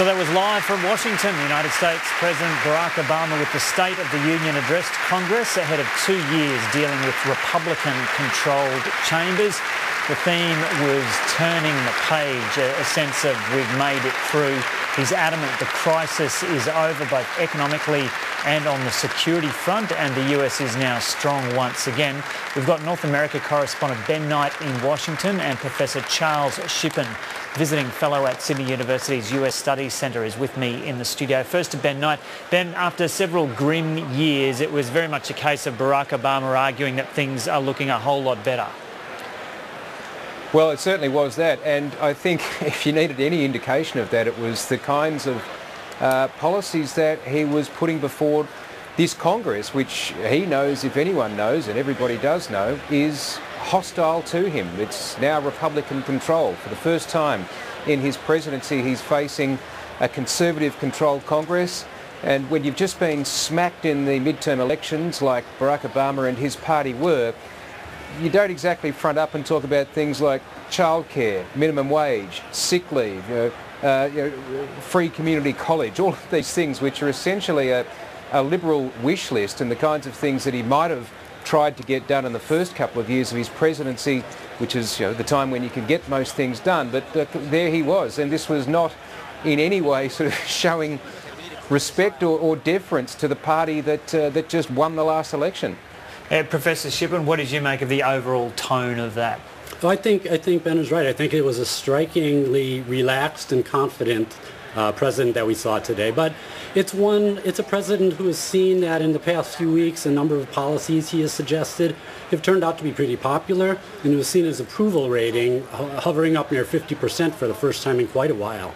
So that was live from Washington. The United States President Barack Obama with the State of the Union addressed Congress ahead of 2 years dealing with Republican-controlled chambers. The theme was turning the page, a sense of we've made it through. He's adamant the crisis is over both economically and on the security front, and the US is now strong once again. We've got North America correspondent Ben Knight in Washington and Professor Charles Shipan, visiting fellow at Sydney University's US Studies Centre, is with me in the studio. First to Ben Knight. Ben, after several grim years, it was very much a case of Barack Obama arguing that things are looking a whole lot better. Well, it certainly was that, and I think if you needed any indication of that, it was the kinds of policies that he was putting before this Congress, which he knows, if anyone knows, and everybody does know, is hostile to him. It's now Republican control. For the first time in his presidency, he's facing a Conservative-controlled Congress, and when you've just been smacked in the midterm elections like Barack Obama and his party were, you don't exactly front up and talk about things like childcare, minimum wage, sick leave, free community college, all of these things which are essentially a liberal wish list, and the kinds of things that he might have tried to get done in the first couple of years of his presidency, which is the time when you can get most things done. But there he was, and this was not in any way sort of showing respect or deference to the party that just won the last election. Professor Shipan, what did you make of the overall tone of that? Well, I think Ben is right. I think it was a strikingly relaxed and confident president that we saw today. But it's a president who has seen that in the past few weeks a number of policies he has suggested have turned out to be pretty popular, and who has seen his approval rating hovering up near 50% for the first time in quite a while.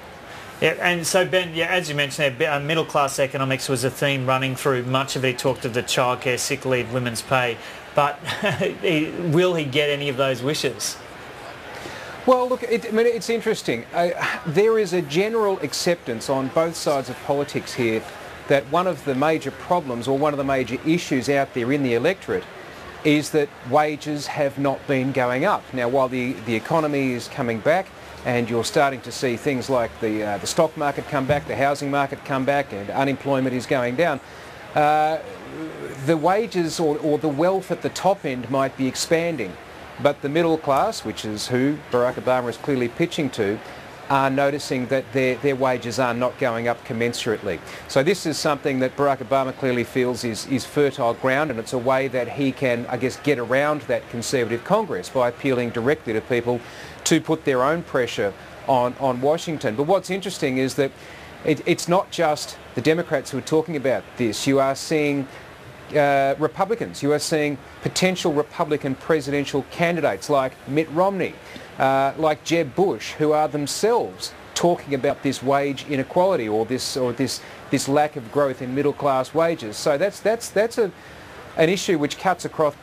Yeah, and so Ben, as you mentioned there, middle-class economics was a theme running through much of it. He talked of the childcare, sick leave, women's pay, but will he get any of those wishes? Well, look, it's interesting. There is a general acceptance on both sides of politics here that one of the major problems or one of the major issues out there in the electorate is that wages have not been going up. Now, while the economy is coming back, and you're starting to see things like the stock market come back, the housing market come back, and unemployment is going down, the wages or the wealth at the top end might be expanding. But the middle class, which is who Barack Obama is clearly pitching to, are noticing that their wages are not going up commensurately. So this is something that Barack Obama clearly feels is fertile ground, and it's a way that he can, I guess, get around that Conservative Congress by appealing directly to people to put their own pressure on Washington. But what's interesting is that it's not just the Democrats who are talking about this. You are seeing Republicans. You are seeing potential Republican presidential candidates like Mitt Romney, like Jeb Bush, who are themselves talking about this wage inequality or this lack of growth in middle class wages. So that's an issue which cuts across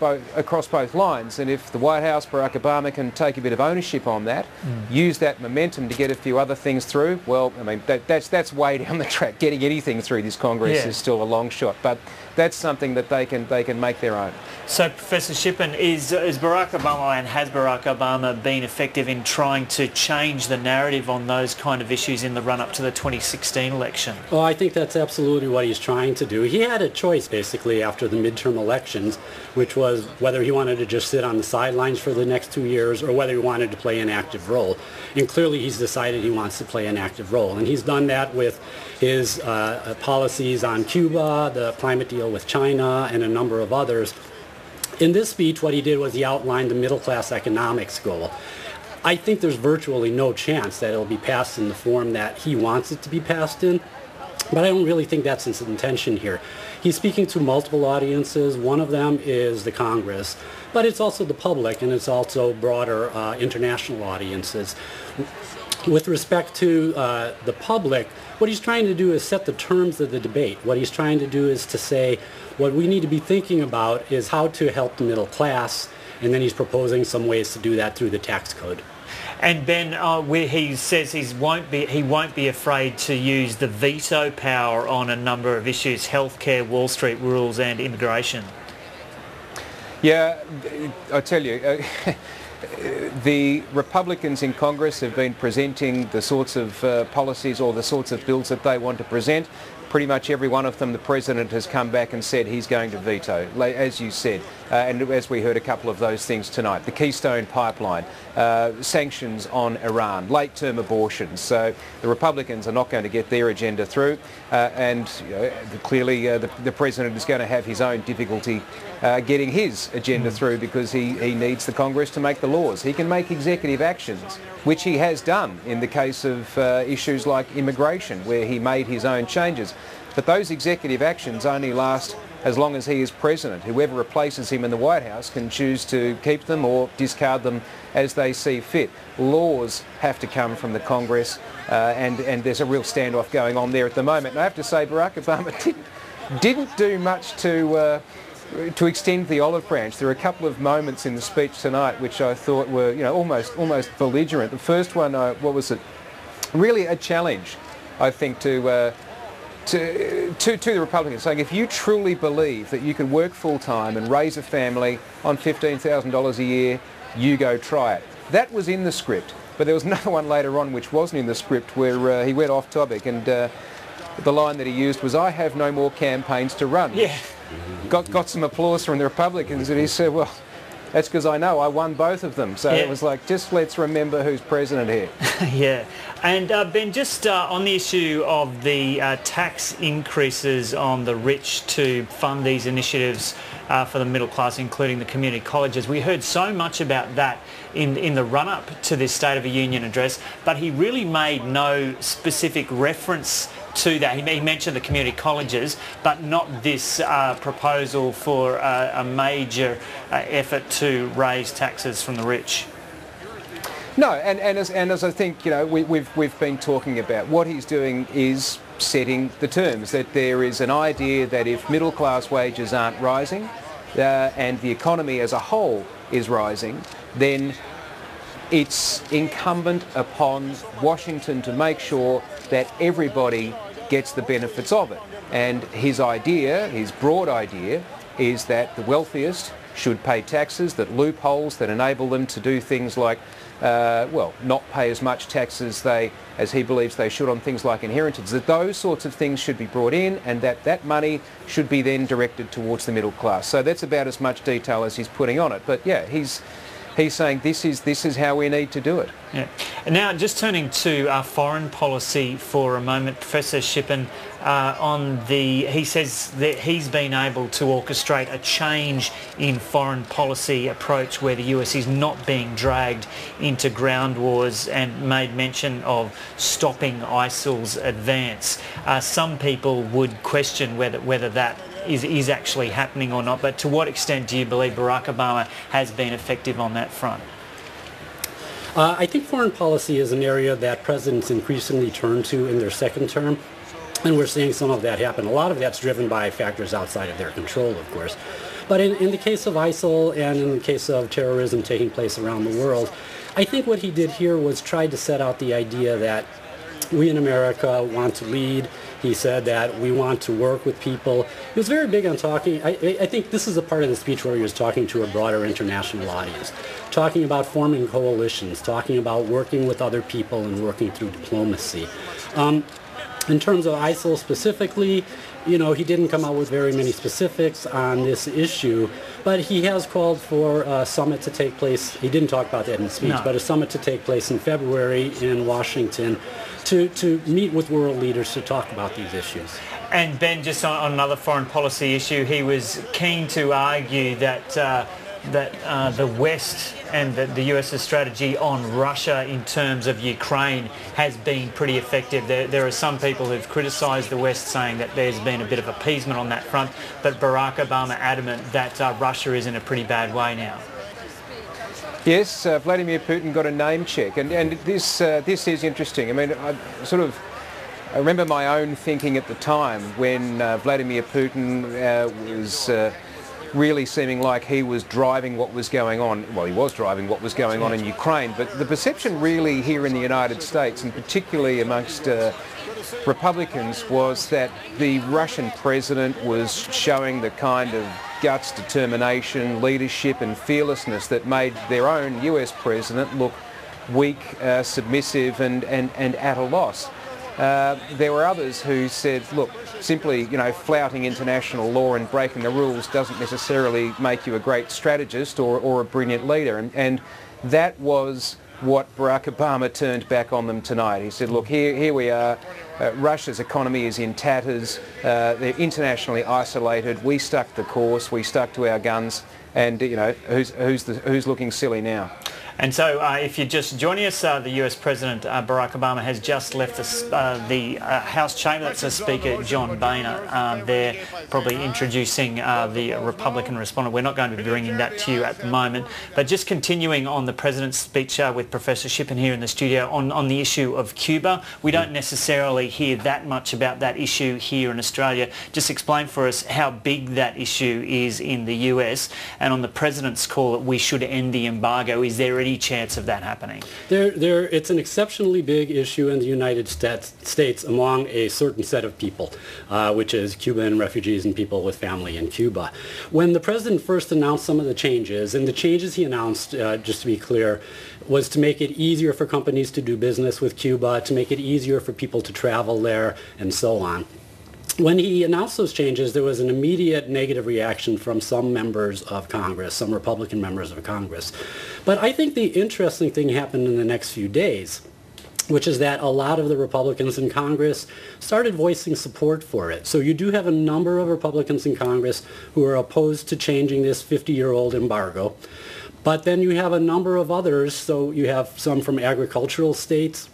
both lines, and if the White House, Barack Obama, can take a bit of ownership on that, use that momentum to get a few other things through, well, I mean, that's way down the track. Getting anything through this Congress is still a long shot, but that's something that they can make their own. So, Professor Shipan, is Barack Obama and has Barack Obama been effective in trying to change the narrative on those kind of issues in the run-up to the 2016 election? Well, I think that's absolutely what he's trying to do. He had a choice, basically, after the midterm elections, which was whether he wanted to just sit on the sidelines for the next 2 years or whether he wanted to play an active role. And clearly he's decided he wants to play an active role. And he's done that with his policies on Cuba, the climate deal with China, and a number of others. In this speech, what he did was he outlined the middle-class economics goal. I think there's virtually no chance that it'll be passed in the form that he wants it to be passed in, but I don't really think that's his intention here. He's speaking to multiple audiences. One of them is the Congress, but it's also the public, and it's also broader international audiences. With respect to the public, what he's trying to do is set the terms of the debate. What he's trying to do is to say what we need to be thinking about is how to help the middle class, and then he's proposing some ways to do that through the tax code. And Ben, he says he won't be afraid to use the veto power on a number of issues: healthcare, Wall Street rules, and immigration. Yeah, I tell you, the Republicans in Congress have been presenting the sorts of policies or the sorts of bills that they want to present. Pretty much every one of them the President has come back and said he's going to veto, as you said, and as we heard a couple of those things tonight. The Keystone Pipeline, sanctions on Iran, late-term abortions. So the Republicans are not going to get their agenda through, and clearly the President is going to have his own difficulty getting his agenda through, because he needs the Congress to make the laws. He can make executive actions, which he has done in the case of issues like immigration, where he made his own changes. But those executive actions only last as long as he is president. Whoever replaces him in the White House can choose to keep them or discard them as they see fit. Laws have to come from the Congress, and there's a real standoff going on there at the moment. And I have to say, Barack Obama didn't do much to extend the olive branch. There are a couple of moments in the speech tonight which I thought were, almost belligerent. The first one, what was it? Really a challenge, I think, to the Republicans, saying if you truly believe that you can work full-time and raise a family on $15,000 a year, you go try it. That was in the script, but there was another one later on which wasn't in the script, where he went off topic, and the line that he used was, "I have no more campaigns to run." Yeah. Got some applause from the Republicans, and he said, well, that's because I know I won both of them. So yeah. It was like, just let's remember who's president here. Yeah. And Ben, just on the issue of the tax increases on the rich to fund these initiatives for the middle class, including the community colleges, we heard so much about that in the run-up to this State of the Union address, but he really made no specific reference to that. He mentioned the community colleges, but not this proposal for a major effort to raise taxes from the rich. No, and as I think we've been talking about, what he's doing is setting the terms. That there is an idea that if middle class wages aren't rising, and the economy as a whole is rising, then it's incumbent upon Washington to make sure that everybody gets the benefits of it. And his idea, his broad idea, is that the wealthiest should pay taxes, that loopholes that enable them to do things like, not pay as much tax as he believes they should on things like inheritance, that those sorts of things should be brought in, and that money should be then directed towards the middle class. So that's about as much detail as he's putting on it. But yeah, he's saying this is how we need to do it. Yeah. And now, just turning to foreign policy for a moment, Professor Shipan, he says that he's been able to orchestrate a change in foreign policy approach where the US is not being dragged into ground wars, and made mention of stopping ISIL's advance. Some people would question whether that is actually happening or not, but to what extent do you believe Barack Obama has been effective on that front? I think foreign policy is an area that presidents increasingly turn to in their second term, and we're seeing some of that happen. A lot of that's driven by factors outside of their control, of course. But in the case of ISIL and in the case of terrorism taking place around the world, I think what he did here was try to set out the idea that we in America want to lead. He said that we want to work with people. He was very big on talking. I think this is a part of the speech where he was talking to a broader international audience, talking about forming coalitions, talking about working with other people and working through diplomacy. In terms of ISIL specifically, he didn't come out with very many specifics on this issue, but he has called for a summit to take place. He didn't talk about that in the speech, but a summit to take place in February in Washington to meet with world leaders to talk about these issues. And Ben, just on another foreign policy issue, he was keen to argue that the West and the US's strategy on Russia in terms of Ukraine has been pretty effective. There are some people who've criticised the West, saying that there's been a bit of appeasement on that front, but Barack Obama adamant that Russia is in a pretty bad way now. Yes, Vladimir Putin got a name check, and this is interesting. I mean, I remember my own thinking at the time when Vladimir Putin was really seeming like he was driving what was going on. Well, he was driving what was going on in Ukraine, but the perception really here in the United States, and particularly amongst Republicans, was that the Russian president was showing the kind of guts, determination, leadership and fearlessness that made their own US president look weak, submissive and at a loss. There were others who said, look, simply, flouting international law and breaking the rules doesn't necessarily make you a great strategist or a brilliant leader. And that was what Barack Obama turned back on them tonight. He said, look, here we are. Russia's economy is in tatters. They're internationally isolated. We stuck the course. We stuck to our guns. And, who's looking silly now? And so if you're just joining us, the US President Barack Obama has just left the House chamber. That's the Speaker, John Boehner. They're probably introducing the Republican respondent. We're not going to be bringing that to you at the moment. But just continuing on the President's speech with Professor Shipan here in the studio on the issue of Cuba. We don't necessarily hear that much about that issue here in Australia. Just explain for us how big that issue is in the US. And on the President's call that we should end the embargo, is there any chance of that happening? It's an exceptionally big issue in the United States among a certain set of people, which is Cuban refugees and people with family in Cuba. When the President first announced some of the changes, and the changes he announced, just to be clear, was to make it easier for companies to do business with Cuba, to make it easier for people to travel there, and so on. When he announced those changes, there was an immediate negative reaction from some members of Congress, some Republican members of Congress. But I think the interesting thing happened in the next few days, which is that a lot of the Republicans in Congress started voicing support for it. So you do have a number of Republicans in Congress who are opposed to changing this 50-year-old embargo. But then you have a number of others, so you have some from agricultural states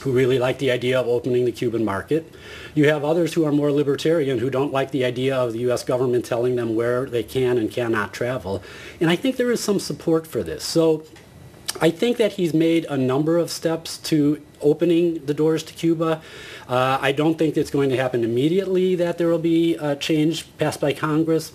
who really like the idea of opening the Cuban market. You have others who are more libertarian, who don't like the idea of the U.S. government telling them where they can and cannot travel. And I think there is some support for this. So I think that he's made a number of steps to opening the doors to Cuba. I don't think it's going to happen immediately that there will be a change passed by Congress.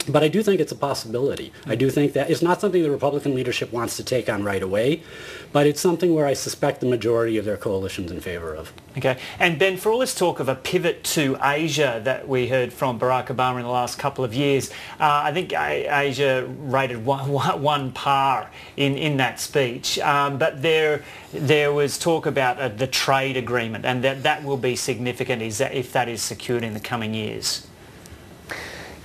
But I do think it's a possibility. I do think that it's not something the Republican leadership wants to take on right away, but it's something where I suspect the majority of their coalition's in favor of. Okay. And Ben, for all this talk of a pivot to Asia that we heard from Barack Obama in the last couple of years, I think Asia rated one par in that speech. But there was talk about the trade agreement, and that will be significant if that is secured in the coming years.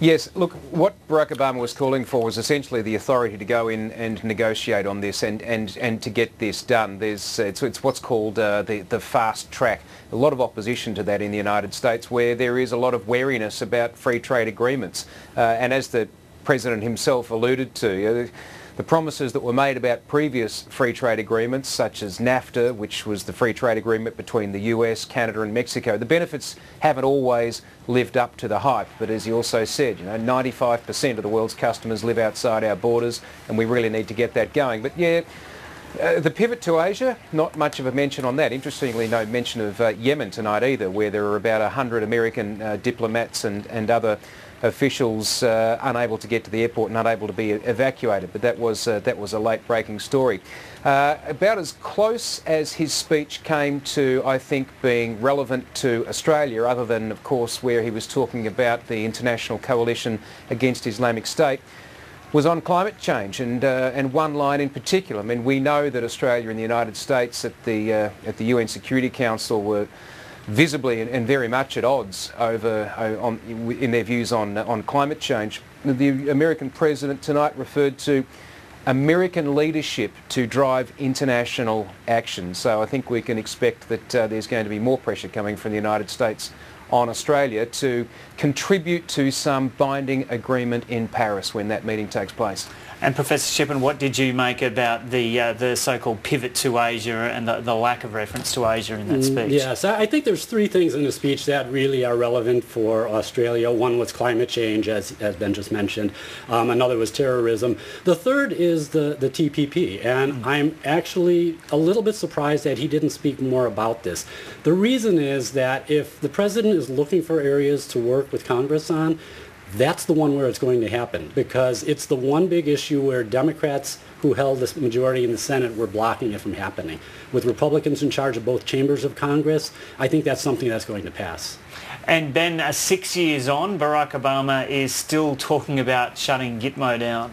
Yes, look, what Barack Obama was calling for was essentially the authority to go in and negotiate on this and to get this done. It's what's called the fast track. A lot of opposition to that in the United States, where there is a lot of wariness about free trade agreements. And as the President himself alluded to, the promises that were made about previous free trade agreements, such as NAFTA, which was the free trade agreement between the US, Canada and Mexico, the benefits haven't always lived up to the hype. But as he also said, 95% of the world's customers live outside our borders, and we really need to get that going. But yeah, the pivot to Asia, not much of a mention on that. Interestingly, no mention of Yemen tonight either, where there are about 100 American diplomats and other officials unable to get to the airport and unable to be evacuated. But that was a late-breaking story. About as close as his speech came to, I think, being relevant to Australia, other than, of course, where he was talking about the international coalition against Islamic State, was on climate change, and one line in particular. I mean, we know that Australia and the United States at the UN Security Council were visibly and very much at odds in their views on climate change. The American president tonight referred to American leadership to drive international action. So I think we can expect that there's going to be more pressure coming from the United States on Australia to contribute to some binding agreement in Paris when that meeting takes place. And Professor Shipan, what did you make about the so-called pivot to Asia and the lack of reference to Asia in that speech? Yes, I think there's three things in the speech that really are relevant for Australia. One was climate change, as Ben just mentioned. Another was terrorism. The third is the TPP, and I'm actually a little bit surprised that he didn't speak more about this. The reason is that if the president is looking for areas to work with Congress on, that's the one where it's going to happen, because it's the one big issue where Democrats who held this majority in the Senate were blocking it from happening. With Republicans in charge of both chambers of Congress, I think that's something that's going to pass. And Ben, 6 years on, Barack Obama is still talking about shutting Gitmo down.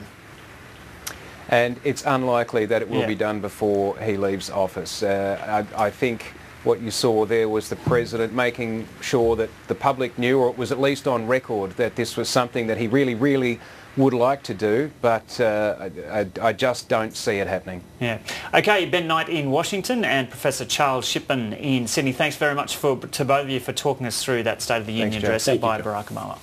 And it's unlikely that it will be done before he leaves office. I think what you saw there was the President making sure that the public knew, or it was at least on record, that this was something that he really, really would like to do, but I just don't see it happening. Yeah. Okay, Ben Knight in Washington and Professor Charles Shipan in Sydney. Thanks very much to both of you for talking us through that State of the Union address by Barack Obama.